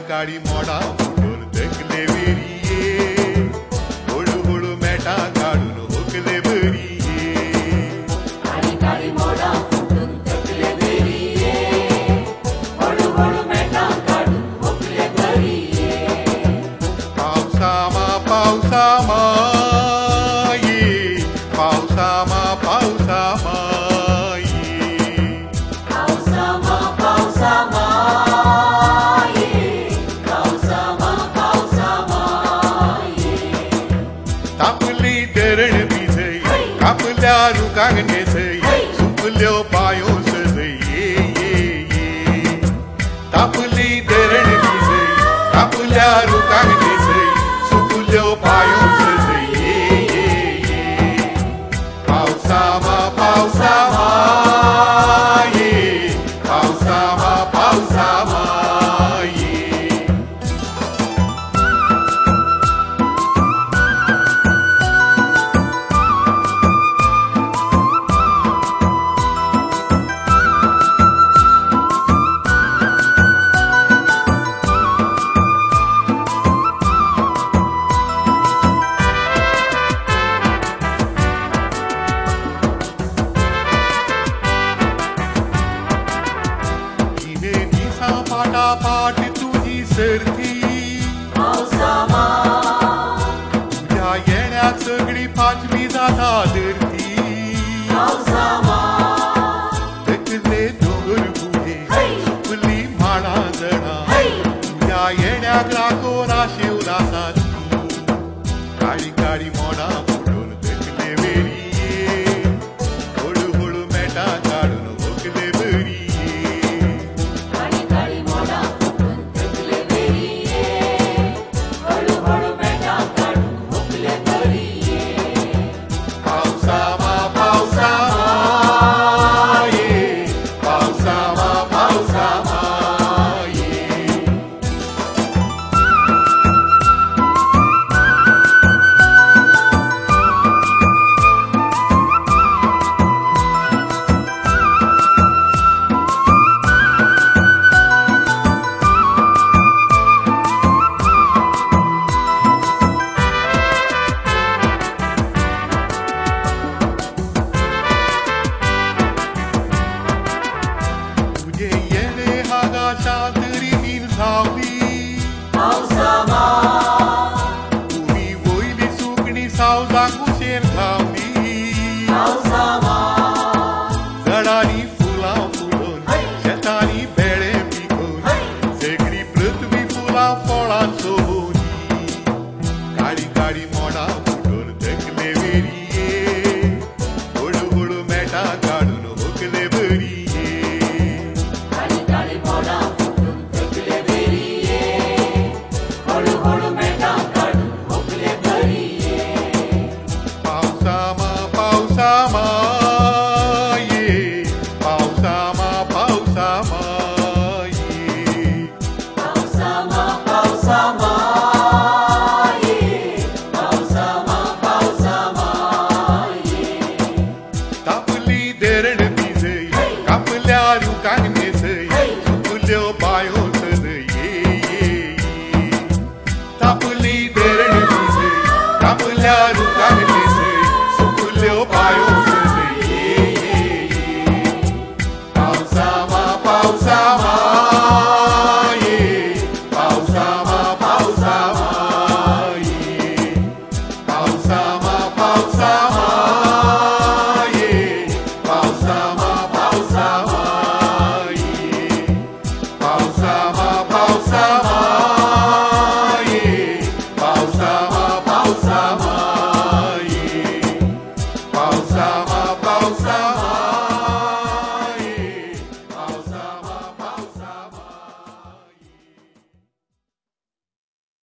काळी मोडा फुटून देखले वेरिये हळू हळू मेटा काढून होकले बरिये काळी मोडा फुटून देखले वेरिये हळू हळू मेटा काढून होकले बरिये पावसामा पावसामा ये पावसामा पावसामा तापली धरण भिजई कापल्या रुकांगणे सई सुकल्यो पायो सजई तापली धरण भिजई कापल्या रुकांगणे सई सुकल्यो पायो सजई पावसामा पावसामा ये पावसामा पावसामा पाट तुझी सर्दी पावसामा तुझ्या येण्यात सगळी पाचवी जाता धरती पावसामा देखले दोंगर गुहे सुकली म्हाळा जणा तुझ्या येण्याक लागून आशिवरासात काळी काळी मोडा फुटून देखले वेरिये हळू हळू मेटा काढून होकले बरिये चादरी नील सावली